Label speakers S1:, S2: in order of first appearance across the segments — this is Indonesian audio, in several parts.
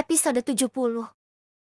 S1: Episode 70.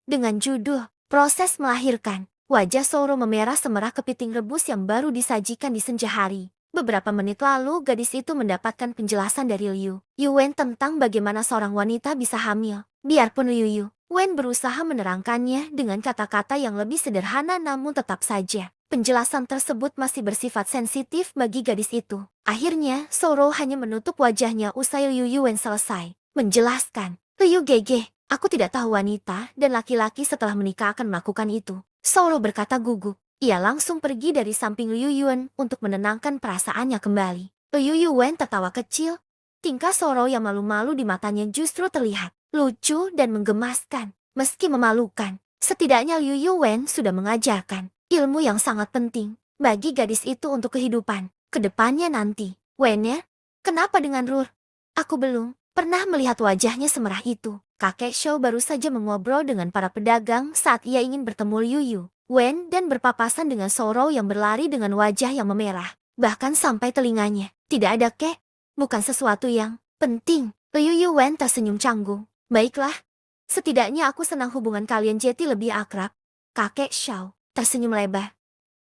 S1: Dengan judul, Proses Melahirkan. Wajah Soro memerah semerah kepiting rebus yang baru disajikan di senja hari. Beberapa menit lalu, gadis itu mendapatkan penjelasan dari Liu Yuwen tentang bagaimana seorang wanita bisa hamil. Biarpun Liu Yuwen berusaha menerangkannya dengan kata-kata yang lebih sederhana, namun tetap saja penjelasan tersebut masih bersifat sensitif bagi gadis itu. Akhirnya, Soro hanya menutup wajahnya usai Liu Yuwen selesai menjelaskan. Liu Gege, aku tidak tahu wanita dan laki-laki setelah menikah akan melakukan itu. Soro berkata gugup. Ia langsung pergi dari samping Liu Yuwen untuk menenangkan perasaannya kembali. Liu Yuwen tertawa kecil. Tingkah Soro yang malu-malu di matanya justru terlihat lucu dan menggemaskan. Meski memalukan, setidaknya Liu Yuwen sudah mengajarkan ilmu yang sangat penting bagi gadis itu untuk kehidupan kedepannya nanti. Wennya, kenapa dengan Rur? Aku belum pernah melihat wajahnya semerah itu. Kakek Shou baru saja mengobrol dengan para pedagang saat ia ingin bertemu Liu Yuwen dan berpapasan dengan Soro yang berlari dengan wajah yang memerah. Bahkan sampai telinganya. Tidak ada, kek. Bukan sesuatu yang penting. Liu Yuwen tersenyum canggung. Baiklah. Setidaknya aku senang hubungan kalian jadi lebih akrab. Kakek Shou tersenyum lebar.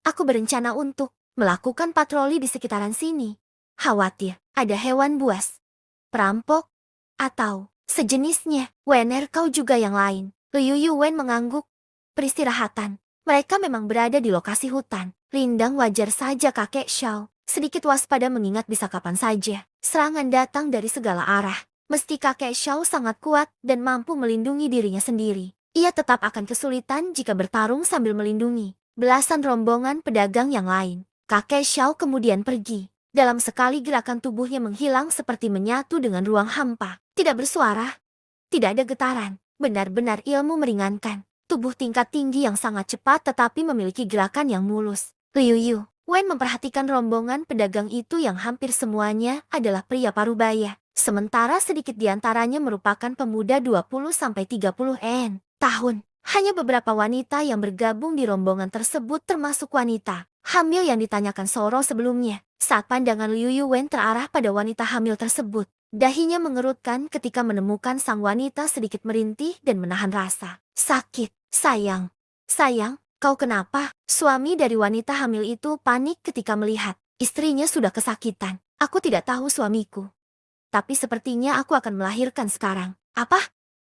S1: Aku berencana untuk melakukan patroli di sekitaran sini. Khawatir ada hewan buas, perampok, atau sejenisnya. Wener, kau juga yang lain. Liu Yuwen mengangguk. Peristirahatan. Mereka memang berada di lokasi hutan. Lindang wajar saja kakek Shao. Sedikit waspada mengingat bisa kapan saja serangan datang dari segala arah. Meski kakek Shao sangat kuat dan mampu melindungi dirinya sendiri, ia tetap akan kesulitan jika bertarung sambil melindungi belasan rombongan pedagang yang lain. Kakek Shao kemudian pergi. Dalam sekali gerakan tubuhnya menghilang seperti menyatu dengan ruang hampa. Tidak bersuara, tidak ada getaran, benar-benar ilmu meringankan. Tubuh tingkat tinggi yang sangat cepat tetapi memiliki gerakan yang mulus. Liu Yuwen memperhatikan rombongan pedagang itu yang hampir semuanya adalah pria parubaya. Sementara sedikit diantaranya merupakan pemuda 20-30 tahun. Hanya beberapa wanita yang bergabung di rombongan tersebut termasuk wanita hamil yang ditanyakan Soro sebelumnya. Saat pandangan Liu Yuwen terarah pada wanita hamil tersebut, dahinya mengerutkan ketika menemukan sang wanita sedikit merintih dan menahan rasa sakit. Sayang, kau kenapa? Suami dari wanita hamil itu panik ketika melihat istrinya sudah kesakitan. Aku tidak tahu suamiku, tapi sepertinya aku akan melahirkan sekarang. Apa?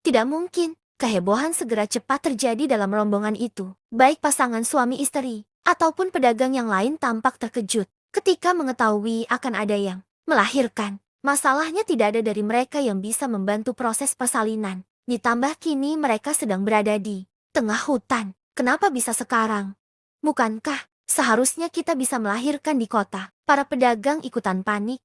S1: Tidak mungkin. Kehebohan segera cepat terjadi dalam rombongan itu. Baik pasangan suami istri ataupun pedagang yang lain tampak terkejut ketika mengetahui akan ada yang melahirkan. Masalahnya tidak ada dari mereka yang bisa membantu proses persalinan. Ditambah kini mereka sedang berada di tengah hutan. Kenapa bisa sekarang? Bukankah seharusnya kita bisa melahirkan di kota? Para pedagang ikutan panik.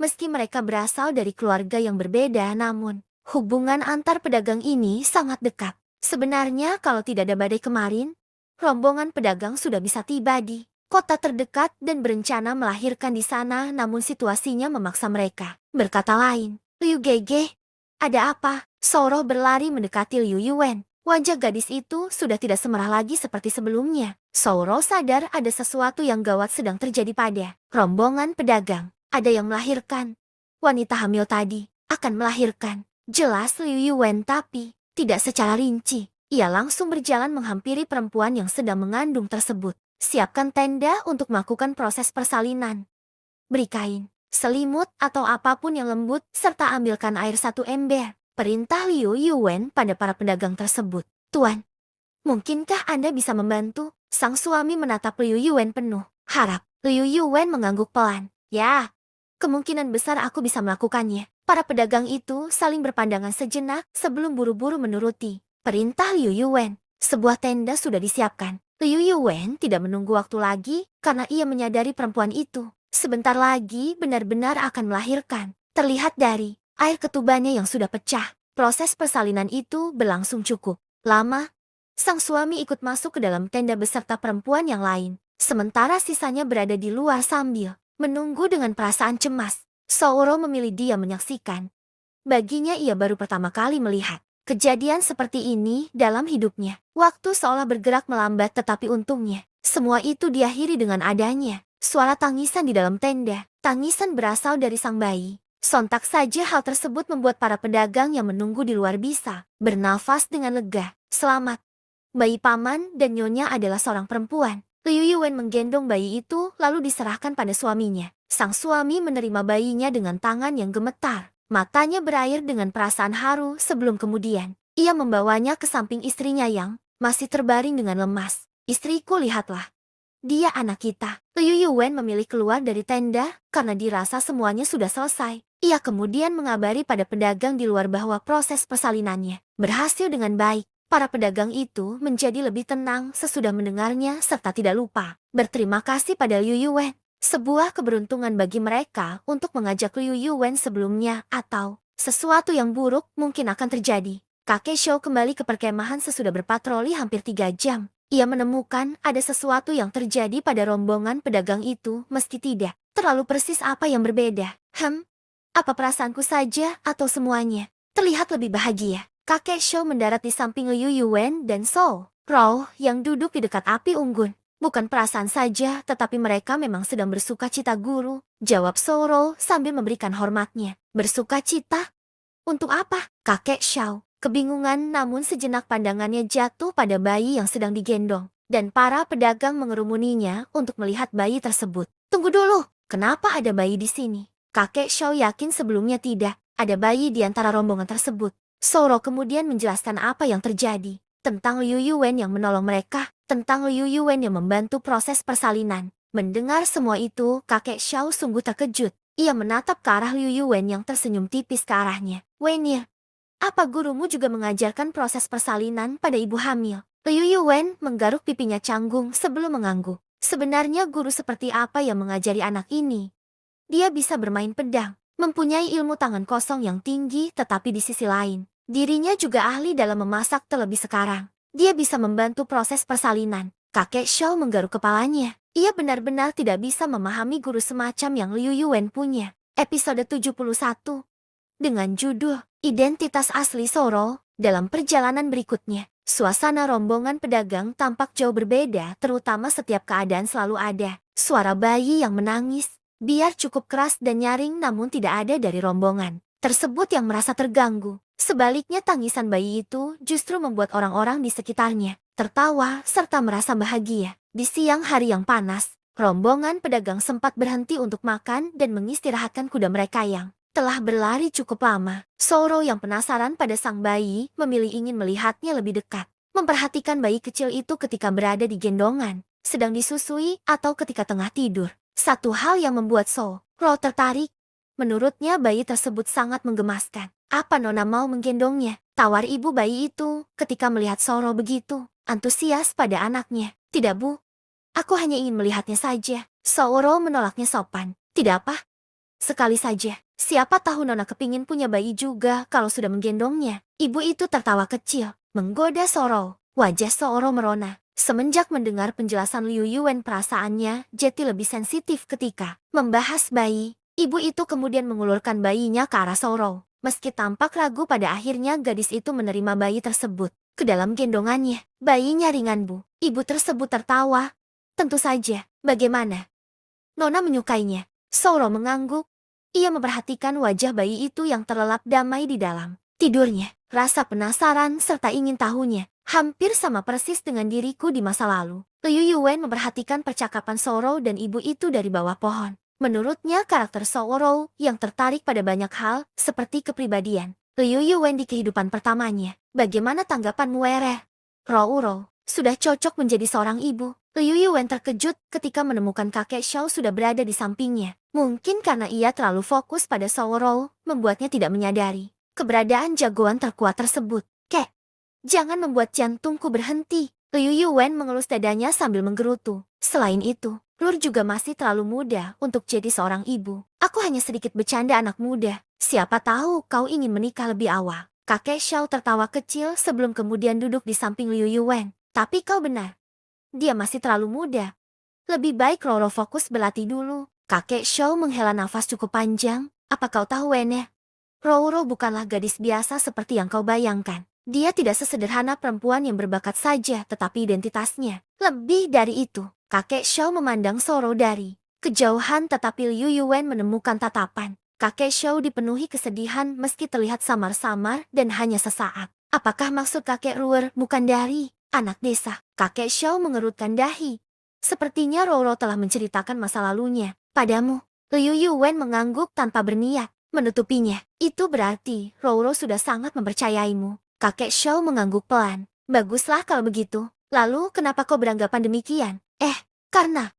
S1: Meski mereka berasal dari keluarga yang berbeda, namun hubungan antar pedagang ini sangat dekat. Sebenarnya kalau tidak ada badai kemarin, rombongan pedagang sudah bisa tiba di kota terdekat dan berencana melahirkan di sana, namun situasinya memaksa mereka berkata lain. Liu Gege, ada apa? Soro berlari mendekati Liu Yuwen. Wajah gadis itu sudah tidak semerah lagi seperti sebelumnya. Soro sadar ada sesuatu yang gawat sedang terjadi pada rombongan pedagang. Ada yang melahirkan. Wanita hamil tadi akan melahirkan. Jelas Liu Yuwen, tapi tidak secara rinci. Ia langsung berjalan menghampiri perempuan yang sedang mengandung tersebut. Siapkan tenda untuk melakukan proses persalinan. Beri kain, selimut atau apapun yang lembut, serta ambilkan air 1 ember. Perintah Liu Yuwen pada para pedagang tersebut. Tuan, mungkinkah Anda bisa membantu? Sang suami menatap Liu Yuwen penuh harap. Liu Yuwen mengangguk pelan. Ya, kemungkinan besar aku bisa melakukannya. Para pedagang itu saling berpandangan sejenak sebelum buru-buru menuruti perintah Liu Yuwen. Sebuah tenda sudah disiapkan. Liu Yuwen tidak menunggu waktu lagi karena ia menyadari perempuan itu sebentar lagi benar-benar akan melahirkan. Terlihat dari air ketubannya yang sudah pecah. Proses persalinan itu berlangsung cukup lama. Sang suami ikut masuk ke dalam tenda beserta perempuan yang lain. Sementara sisanya berada di luar sambil menunggu dengan perasaan cemas. Soro memilih diam menyaksikan. Baginya ia baru pertama kali melihat kejadian seperti ini dalam hidupnya. Waktu seolah bergerak melambat, tetapi untungnya semua itu diakhiri dengan adanya suara tangisan di dalam tenda. Tangisan berasal dari sang bayi. Sontak saja hal tersebut membuat para pedagang yang menunggu di luar bisa bernafas dengan lega. Selamat. Bayi paman dan nyonya adalah seorang perempuan. Liu Yuwen menggendong bayi itu lalu diserahkan pada suaminya. Sang suami menerima bayinya dengan tangan yang gemetar. Matanya berair dengan perasaan haru sebelum kemudian ia membawanya ke samping istrinya yang masih terbaring dengan lemas. Istriku, lihatlah. Dia anak kita. Liu Yuwen memilih keluar dari tenda karena dirasa semuanya sudah selesai. Ia kemudian mengabari pada pedagang di luar bahwa proses persalinannya berhasil dengan baik. Para pedagang itu menjadi lebih tenang sesudah mendengarnya serta tidak lupa berterima kasih pada Liu Yuwen. Sebuah keberuntungan bagi mereka untuk mengajak Liu Yuwen sebelumnya atau sesuatu yang buruk mungkin akan terjadi. Kakek Shou kembali ke perkemahan sesudah berpatroli hampir 3 jam. Ia menemukan ada sesuatu yang terjadi pada rombongan pedagang itu meski tidak terlalu persis apa yang berbeda. Apa perasaanku saja atau semuanya terlihat lebih bahagia? Kakek Shou mendarat di samping Liu Yuwen dan Zhou Rou yang duduk di dekat api unggun. Bukan perasaan saja, tetapi mereka memang sedang bersuka cita, guru, jawab Zhou Rou sambil memberikan hormatnya. Bersuka cita? Untuk apa? Kakek Shou kebingungan, namun sejenak pandangannya jatuh pada bayi yang sedang digendong, dan para pedagang mengerumuninya untuk melihat bayi tersebut. Tunggu dulu, kenapa ada bayi di sini? Kakek Shou yakin sebelumnya tidak ada bayi di antara rombongan tersebut. Zhou kemudian menjelaskan apa yang terjadi, tentang Liu Yuwen yang menolong mereka, tentang Liu Yuwen yang membantu proses persalinan. Mendengar semua itu, kakek Shou sungguh terkejut. Ia menatap ke arah Liu Yuwen yang tersenyum tipis ke arahnya. Wenye, apa gurumu juga mengajarkan proses persalinan pada ibu hamil? Liu Yuwen menggaruk pipinya canggung sebelum mengangguk. Sebenarnya guru seperti apa yang mengajari anak ini? Dia bisa bermain pedang, mempunyai ilmu tangan kosong yang tinggi, tetapi di sisi lain, dirinya juga ahli dalam memasak terlebih sekarang. Dia bisa membantu proses persalinan. Kakek Shou menggaruk kepalanya. Ia benar-benar tidak bisa memahami guru semacam yang Liu Yuwen punya. Episode 71 dengan judul Identitas Asli Zhou. Dalam perjalanan berikutnya, suasana rombongan pedagang tampak jauh berbeda, terutama setiap keadaan selalu ada suara bayi yang menangis, biar cukup keras dan nyaring namun tidak ada dari rombongan tersebut yang merasa terganggu. Sebaliknya tangisan bayi itu justru membuat orang-orang di sekitarnya tertawa serta merasa bahagia. Di siang hari yang panas, rombongan pedagang sempat berhenti untuk makan dan mengistirahatkan kuda mereka yang telah berlari cukup lama. Zhou Rou yang penasaran pada sang bayi memilih ingin melihatnya lebih dekat. Memperhatikan bayi kecil itu ketika berada di gendongan, sedang disusui atau ketika tengah tidur. Satu hal yang membuat Zhou Rou tertarik. Menurutnya bayi tersebut sangat menggemaskan. Apa Nona mau menggendongnya? Tawar ibu bayi itu ketika melihat Zhou Rou begitu antusias pada anaknya. Tidak, Bu. Aku hanya ingin melihatnya saja. Zhou Rou menolaknya sopan. Tidak apa. Sekali saja. Siapa tahu Nona kepingin punya bayi juga kalau sudah menggendongnya. Ibu itu tertawa kecil, menggoda Zhou Rou. Wajah Zhou Rou merona. Semenjak mendengar penjelasan Liu Yuwen, perasaannya jadi lebih sensitif ketika membahas bayi. Ibu itu kemudian mengulurkan bayinya ke arah Zhou Rou. Meski tampak ragu, pada akhirnya gadis itu menerima bayi tersebut ke dalam gendongannya. Bayinya ringan, Bu. Ibu tersebut tertawa. Tentu saja. Bagaimana? Nona menyukainya. Zhou Rou mengangguk. Ia memperhatikan wajah bayi itu yang terlelap damai di dalam tidurnya. Rasa penasaran serta ingin tahunya hampir sama persis dengan diriku di masa lalu. Liu Yuwen memperhatikan percakapan Zhou Rou dan ibu itu dari bawah pohon. Menurutnya karakter Zhou Rou yang tertarik pada banyak hal seperti kepribadian Liu Yuwen di kehidupan pertamanya. Bagaimana tanggapanmu, Were? Rou sudah cocok menjadi seorang ibu. Liu Yuwen terkejut ketika menemukan kakek Shou sudah berada di sampingnya. Mungkin karena ia terlalu fokus pada Zhou Rou, membuatnya tidak menyadari keberadaan jagoan terkuat tersebut. Kek, jangan membuat jantungku berhenti. Liu Yuwen mengelus dadanya sambil menggerutu. Selain itu, Lur juga masih terlalu muda untuk jadi seorang ibu. Aku hanya sedikit bercanda, anak muda. Siapa tahu kau ingin menikah lebih awal. Kakek Shou tertawa kecil sebelum kemudian duduk di samping Liu Yuwen. Tapi kau benar. Dia masih terlalu muda. Lebih baik Roro fokus berlatih dulu. Kakek Shou menghela nafas cukup panjang. Apa kau tahu, Wene? Roro bukanlah gadis biasa seperti yang kau bayangkan. Dia tidak sesederhana perempuan yang berbakat saja, tetapi identitasnya lebih dari itu. Kakek Shou memandang Zhou Rou dari kejauhan, tetapi Liu Yuwen menemukan tatapan Kakek Xiao dipenuhi kesedihan meski terlihat samar-samar dan hanya sesaat. Apakah maksud kakek Ruer bukan dari anak desa? Kakek Xiao mengerutkan dahi. Sepertinya Roro telah menceritakan masa lalunya padamu. Liu Yuwen mengangguk tanpa berniat menutupinya. Itu berarti Roro sudah sangat mempercayaimu. Kakek Xiao mengangguk pelan. Baguslah kalau begitu. Lalu kenapa kau beranggapan demikian?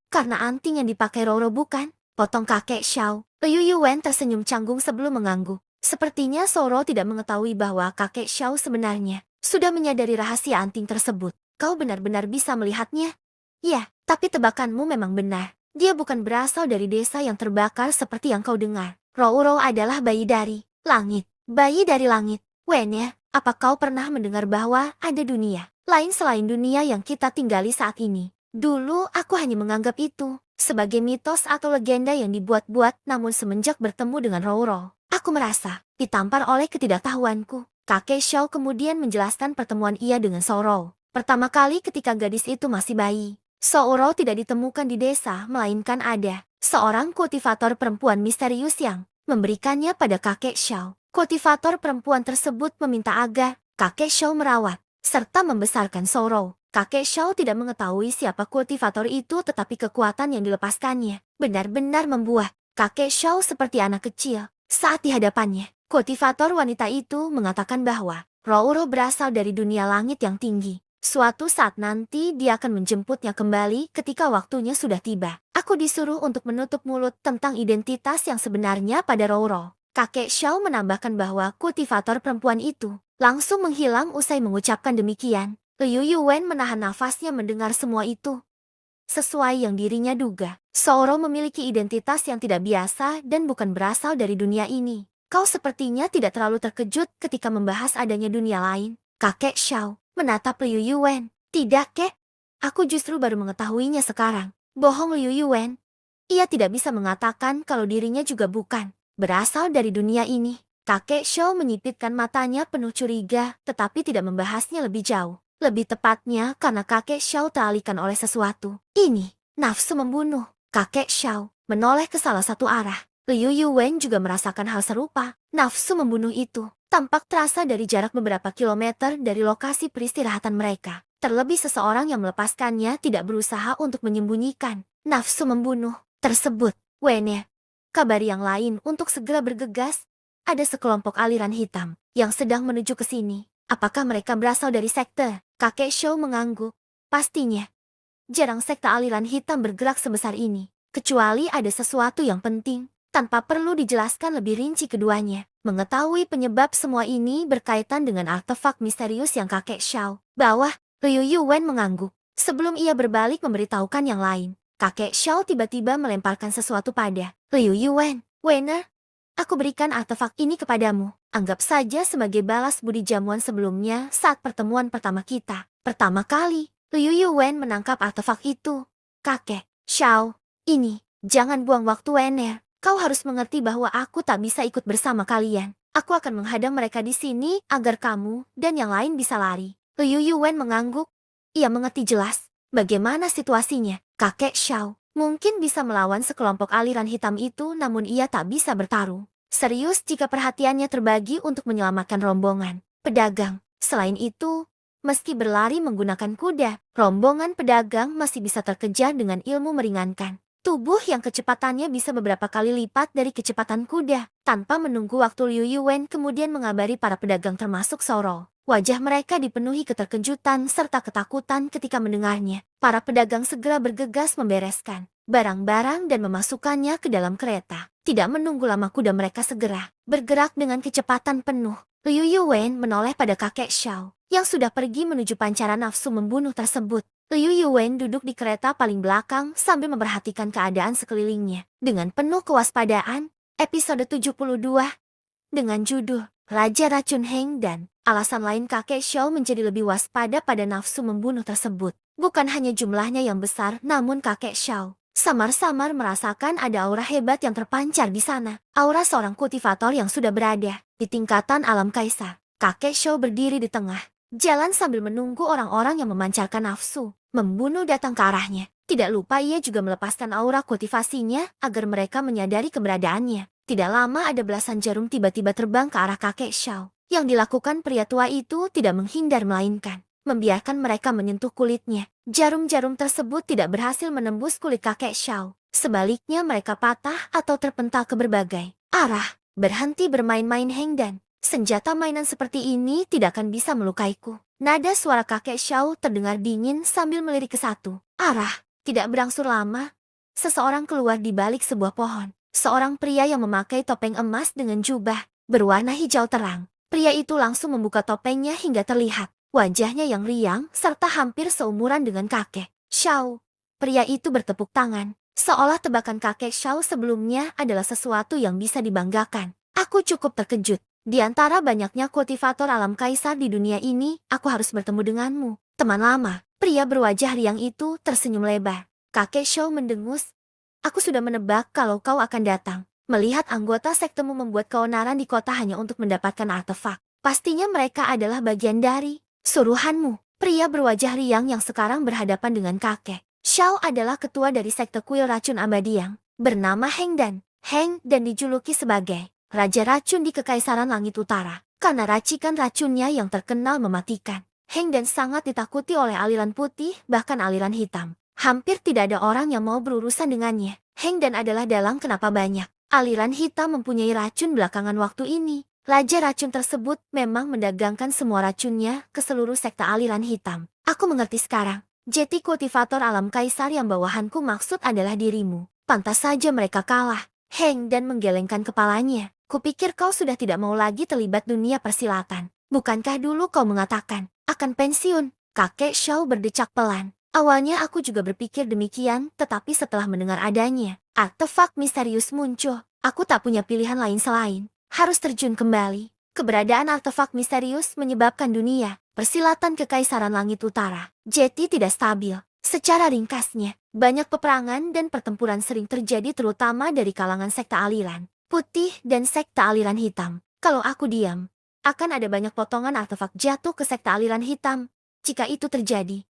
S1: Karena anting yang dipakai Roro bukan? Potong kakek Xiao. Liu Yuwen tersenyum canggung sebelum mengangguk. Sepertinya Soro tidak mengetahui bahwa kakek Xiao sebenarnya sudah menyadari rahasia anting tersebut. Kau benar-benar bisa melihatnya? Ya, tapi tebakanmu memang benar. Dia bukan berasal dari desa yang terbakar seperti yang kau dengar. Rouro adalah bayi dari langit. Bayi dari langit. Wennya, apa kau pernah mendengar bahwa ada dunia lain selain dunia yang kita tinggali saat ini? Dulu aku hanya menganggap itu sebagai mitos atau legenda yang dibuat-buat, namun semenjak bertemu dengan Rouro, aku merasa ditampar oleh ketidaktahuanku. Kakek Xiao kemudian menjelaskan pertemuan ia dengan Soro. Pertama kali ketika gadis itu masih bayi, Soro tidak ditemukan di desa, melainkan ada seorang kultivator perempuan misterius yang memberikannya pada kakek Xiao. Kultivator perempuan tersebut meminta agar kakek Xiao merawat serta membesarkan Soro. Kakek Xiao tidak mengetahui siapa kultivator itu, tetapi kekuatan yang dilepaskannya benar-benar membuat kakek Xiao seperti anak kecil. Saat di hadapannya, kultivator wanita itu mengatakan bahwa Rouro berasal dari dunia langit yang tinggi. Suatu saat nanti dia akan menjemputnya kembali ketika waktunya sudah tiba. Aku disuruh untuk menutup mulut tentang identitas yang sebenarnya pada Rouro. Kakek Xiao menambahkan bahwa kultivator perempuan itu langsung menghilang usai mengucapkan demikian. Liu Yuwen menahan nafasnya mendengar semua itu. Sesuai yang dirinya duga, Soro memiliki identitas yang tidak biasa dan bukan berasal dari dunia ini. Kau sepertinya tidak terlalu terkejut ketika membahas adanya dunia lain. Kakek Xiao menatap Liu Yuwen. Tidak, kek. Aku justru baru mengetahuinya sekarang. Bohong Liu Yuwen. Ia tidak bisa mengatakan kalau dirinya juga bukan berasal dari dunia ini. Kakek Xiao menyipitkan matanya penuh curiga, tetapi tidak membahasnya lebih jauh. Lebih tepatnya karena kakek Xiao teralihkan oleh sesuatu. Ini, nafsu membunuh. Kakek Xiao menoleh ke salah satu arah. Liu Yuwen juga merasakan hal serupa. Nafsu membunuh itu tampak terasa dari jarak beberapa kilometer dari lokasi peristirahatan mereka. Terlebih seseorang yang melepaskannya tidak berusaha untuk menyembunyikan nafsu membunuh tersebut. Wennya, kabari yang lain untuk segera bergegas. Ada sekelompok aliran hitam yang sedang menuju ke sini. Apakah mereka berasal dari sekte? Kakek Xiao mengangguk. Pastinya. Jarang sekte aliran hitam bergerak sebesar ini. Kecuali ada sesuatu yang penting. Tanpa perlu dijelaskan lebih rinci keduanya. Mengetahui penyebab semua ini berkaitan dengan artefak misterius yang kakek Xiao bawa. Liu Yuwen mengangguk. Sebelum ia berbalik memberitahukan yang lain, kakek Xiao tiba-tiba melemparkan sesuatu pada Liu Yuwen. Wener, aku berikan artefak ini kepadamu. Anggap saja sebagai balas budi jamuan sebelumnya saat pertemuan pertama kita. Pertama kali, Liu Yuwen menangkap artefak itu. Kakek Xiao, ini, jangan buang waktu Wener. Kau harus mengerti bahwa aku tak bisa ikut bersama kalian. Aku akan menghadang mereka di sini agar kamu dan yang lain bisa lari. Liu Yuwen mengangguk. Ia mengerti jelas bagaimana situasinya. Kakek Xiao mungkin bisa melawan sekelompok aliran hitam itu, namun ia tak bisa bertarung serius jika perhatiannya terbagi untuk menyelamatkan rombongan pedagang. Selain itu, meski berlari menggunakan kuda, rombongan pedagang masih bisa terkejar dengan ilmu meringankan tubuh yang kecepatannya bisa beberapa kali lipat dari kecepatan kuda. Tanpa menunggu waktu, Liu Yuwen kemudian mengabari para pedagang termasuk Soro. Wajah mereka dipenuhi keterkejutan serta ketakutan ketika mendengarnya. Para pedagang segera bergegas membereskan barang-barang dan memasukkannya ke dalam kereta. Tidak menunggu lama kuda mereka segera bergerak dengan kecepatan penuh. Liu Yuwen menoleh pada kakek Xiao yang sudah pergi menuju pancaran nafsu membunuh tersebut. Liu Yuwen duduk di kereta paling belakang sambil memperhatikan keadaan sekelilingnya. Dengan penuh kewaspadaan, episode 72 dengan judul Raja Racun Heng dan alasan lain kakek Xiao menjadi lebih waspada pada nafsu membunuh tersebut. Bukan hanya jumlahnya yang besar, namun kakek Xiao samar-samar merasakan ada aura hebat yang terpancar di sana. Aura seorang kultivator yang sudah berada di tingkatan alam kaisar. Kakek Xiao berdiri di tengah jalan sambil menunggu orang-orang yang memancarkan nafsu membunuh datang ke arahnya. Tidak lupa ia juga melepaskan aura kultivasinya agar mereka menyadari keberadaannya. Tidak lama ada belasan jarum tiba-tiba terbang ke arah kakek Xiao. Yang dilakukan pria tua itu tidak menghindar melainkan membiarkan mereka menyentuh kulitnya. Jarum-jarum tersebut tidak berhasil menembus kulit kakek Xiao. Sebaliknya mereka patah atau terpental ke berbagai arah. Berhenti bermain-main Hengdan. Senjata mainan seperti ini tidak akan bisa melukaiku. Nada suara kakek Xiao terdengar dingin sambil melirik ke satu arah. Tidak berangsur lama, seseorang keluar di balik sebuah pohon. Seorang pria yang memakai topeng emas dengan jubah berwarna hijau terang. Pria itu langsung membuka topengnya hingga terlihat wajahnya yang riang serta hampir seumuran dengan kakek Xiao. Pria itu bertepuk tangan, seolah tebakan kakek Xiao sebelumnya adalah sesuatu yang bisa dibanggakan. Aku cukup terkejut. Di antara banyaknya kultivator alam kaisar di dunia ini, aku harus bertemu denganmu, teman lama. Pria berwajah riang itu tersenyum lebar. Kakek Xiao mendengus. Aku sudah menebak kalau kau akan datang. Melihat anggota sektemu membuat keonaran di kota hanya untuk mendapatkan artefak. Pastinya mereka adalah bagian dari suruhanmu. Pria berwajah riang yang sekarang berhadapan dengan kakek Xiao adalah ketua dari sekte kuil racun abadi yang bernama Hengdan. Heng dan dijuluki sebagai Raja Racun di Kekaisaran Langit Utara. Karena racikan racunnya yang terkenal mematikan. Hengdan sangat ditakuti oleh aliran putih bahkan aliran hitam. Hampir tidak ada orang yang mau berurusan dengannya. Hengdan adalah dalang kenapa banyak aliran hitam mempunyai racun belakangan waktu ini. Raja racun tersebut memang mendagangkan semua racunnya ke seluruh sekte aliran hitam. Aku mengerti sekarang. Jeti kultivator alam kaisar yang bawahanku maksud adalah dirimu. Pantas saja mereka kalah. Hengdan menggelengkan kepalanya. Kupikir kau sudah tidak mau lagi terlibat dunia persilatan. Bukankah dulu kau mengatakan akan pensiun? Kakek Xiao berdecak pelan. Awalnya aku juga berpikir demikian, tetapi setelah mendengar adanya artefak misterius muncul, aku tak punya pilihan lain selain harus terjun kembali. Keberadaan artefak misterius menyebabkan dunia persilatan Kekaisaran Langit Utara jadi tidak stabil. Secara ringkasnya, banyak peperangan dan pertempuran sering terjadi terutama dari kalangan sekte aliran putih dan sekte aliran hitam. Kalau aku diam, akan ada banyak potongan artefak jatuh ke sekte aliran hitam. Jika itu terjadi,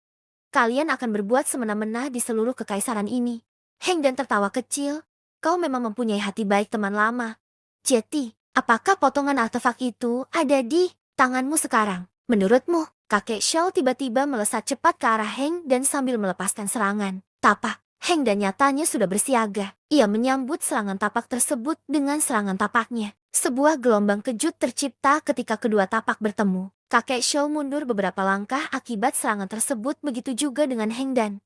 S1: kalian akan berbuat semena-mena di seluruh kekaisaran ini. Hengdan tertawa kecil. Kau memang mempunyai hati baik teman lama. Jeti, apakah potongan artefak itu ada di tanganmu sekarang? Menurutmu? Kakek Xiao tiba-tiba melesat cepat ke arah Heng dan sambil melepaskan serangan tapak. Heng dan nyatanya sudah bersiaga. Ia menyambut serangan tapak tersebut dengan serangan tapaknya. Sebuah gelombang kejut tercipta ketika kedua tapak bertemu. Kakek Xiao mundur beberapa langkah akibat serangan tersebut, begitu juga dengan Hengdan.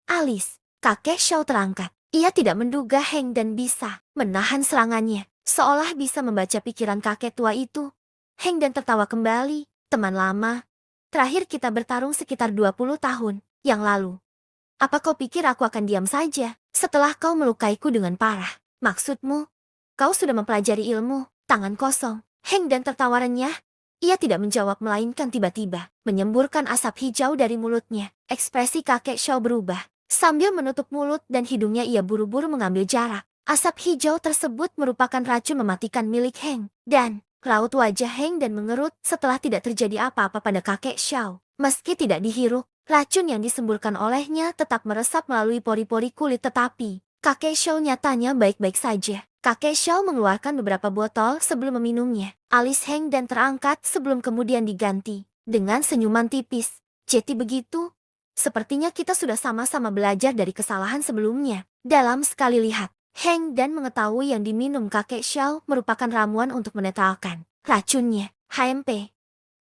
S1: Alis, kakek Xiao terangkat. Ia tidak menduga Hengdan bisa menahan serangannya, seolah bisa membaca pikiran kakek tua itu. Hengdan tertawa kembali. Teman lama, terakhir kita bertarung sekitar 20 tahun yang lalu. Apa kau pikir aku akan diam saja setelah kau melukaiku dengan parah? Maksudmu, kau sudah mempelajari ilmu tangan kosong? Hengdan tertawa renyah. Ia tidak menjawab melainkan tiba-tiba menyemburkan asap hijau dari mulutnya. Ekspresi kakek Xiao berubah. Sambil menutup mulut dan hidungnya ia buru-buru mengambil jarak. Asap hijau tersebut merupakan racun mematikan milik Heng. Dan raut wajah Heng dan mengerut setelah tidak terjadi apa-apa pada kakek Xiao. Meski tidak dihirup, racun yang disemburkan olehnya tetap meresap melalui pori-pori kulit, tetapi kakek Xiao nyatanya baik-baik saja. Kakek Xiao mengeluarkan beberapa botol sebelum meminumnya. Alis Heng dan terangkat sebelum kemudian diganti dengan senyuman tipis. Jadi begitu? Sepertinya kita sudah sama-sama belajar dari kesalahan sebelumnya. Dalam sekali lihat, Heng dan mengetahui yang diminum kakek Xiao merupakan ramuan untuk menetralkan racunnya. HMP.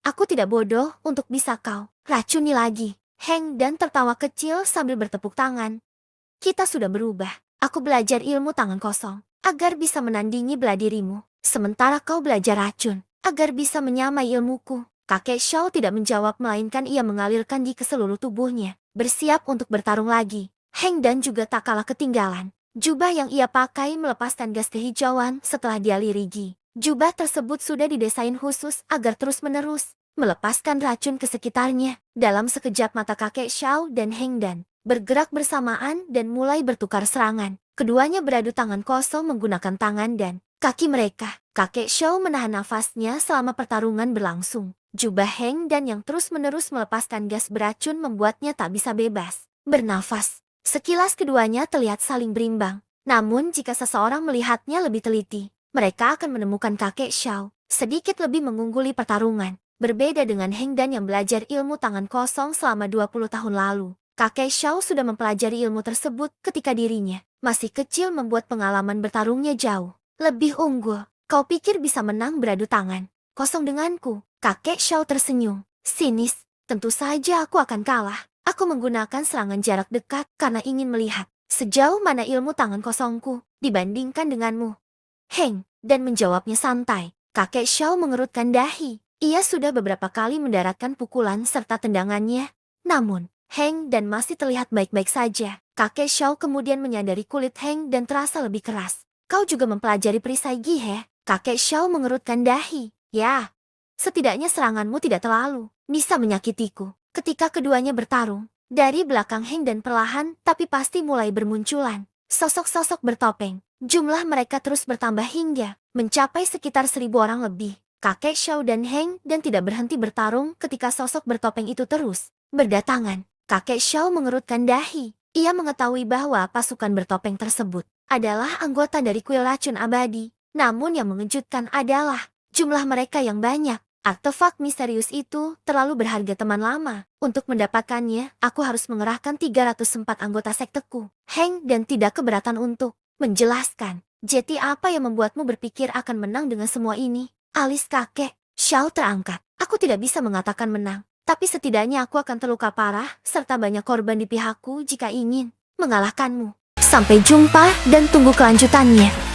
S1: Aku tidak bodoh untuk bisa kau racuni lagi. Heng dan tertawa kecil sambil bertepuk tangan. Kita sudah berubah. Aku belajar ilmu tangan kosong agar bisa menandingi bela dirimu. Sementara kau belajar racun agar bisa menyamai ilmuku. Kakek Xiao tidak menjawab melainkan ia mengalirkan di ke seluruh tubuhnya, bersiap untuk bertarung lagi. Heng dan juga tak kalah ketinggalan. Jubah yang ia pakai melepaskan gas kehijauan setelah dia lirigi. Jubah tersebut sudah didesain khusus agar terus-menerus melepaskan racun ke sekitarnya. Dalam sekejap mata kakek Xiao dan Heng dan bergerak bersamaan dan mulai bertukar serangan. Keduanya beradu tangan kosong menggunakan tangan dan kaki mereka. Kakek Xiao menahan nafasnya selama pertarungan berlangsung. Jubah Heng dan yang terus-menerus melepaskan gas beracun membuatnya tak bisa bebas bernafas. Sekilas keduanya terlihat saling berimbang. Namun jika seseorang melihatnya lebih teliti, mereka akan menemukan kakek Xiao sedikit lebih mengungguli pertarungan. Berbeda dengan Heng Dan yang belajar ilmu tangan kosong selama 20 tahun lalu. Kakek Xiao sudah mempelajari ilmu tersebut ketika dirinya masih kecil membuat pengalaman bertarungnya jauh lebih unggul. Kau pikir bisa menang beradu tangan kosong denganku? Kakek Xiao tersenyum sinis. Tentu saja aku akan kalah. Aku menggunakan serangan jarak dekat karena ingin melihat sejauh mana ilmu tangan kosongku dibandingkan denganmu. Heng Dan menjawabnya santai. Kakek Xiao mengerutkan dahi. Ia sudah beberapa kali mendaratkan pukulan serta tendangannya. Namun, Heng Dan masih terlihat baik-baik saja. Kakek Xiao kemudian menyadari kulit Heng Dan terasa lebih keras. Kau juga mempelajari perisai Gihe? Kakek Xiao mengerutkan dahi. Ya, setidaknya seranganmu tidak terlalu bisa menyakitiku. Ketika keduanya bertarung, dari belakang Heng Dan perlahan tapi pasti mulai bermunculan sosok-sosok bertopeng. Jumlah mereka terus bertambah hingga mencapai sekitar 1.000 orang lebih. Kakek Xiao dan Heng Dan tidak berhenti bertarung ketika sosok bertopeng itu terus berdatangan. Kakek Xiao mengerutkan dahi. Ia mengetahui bahwa pasukan bertopeng tersebut adalah anggota dari kuil racun abadi. Namun yang mengejutkan adalah jumlah mereka yang banyak. Artefak misterius itu terlalu berharga teman lama. Untuk mendapatkannya, aku harus mengerahkan 304 anggota sekteku. Heng Dan tidak keberatan untuk menjelaskan. Jeti apa yang membuatmu berpikir akan menang dengan semua ini? Alis kakek Xiao terangkat. Aku tidak bisa mengatakan menang. Tapi setidaknya aku akan terluka parah serta banyak korban di pihakku jika ingin mengalahkanmu. Sampai jumpa dan tunggu kelanjutannya.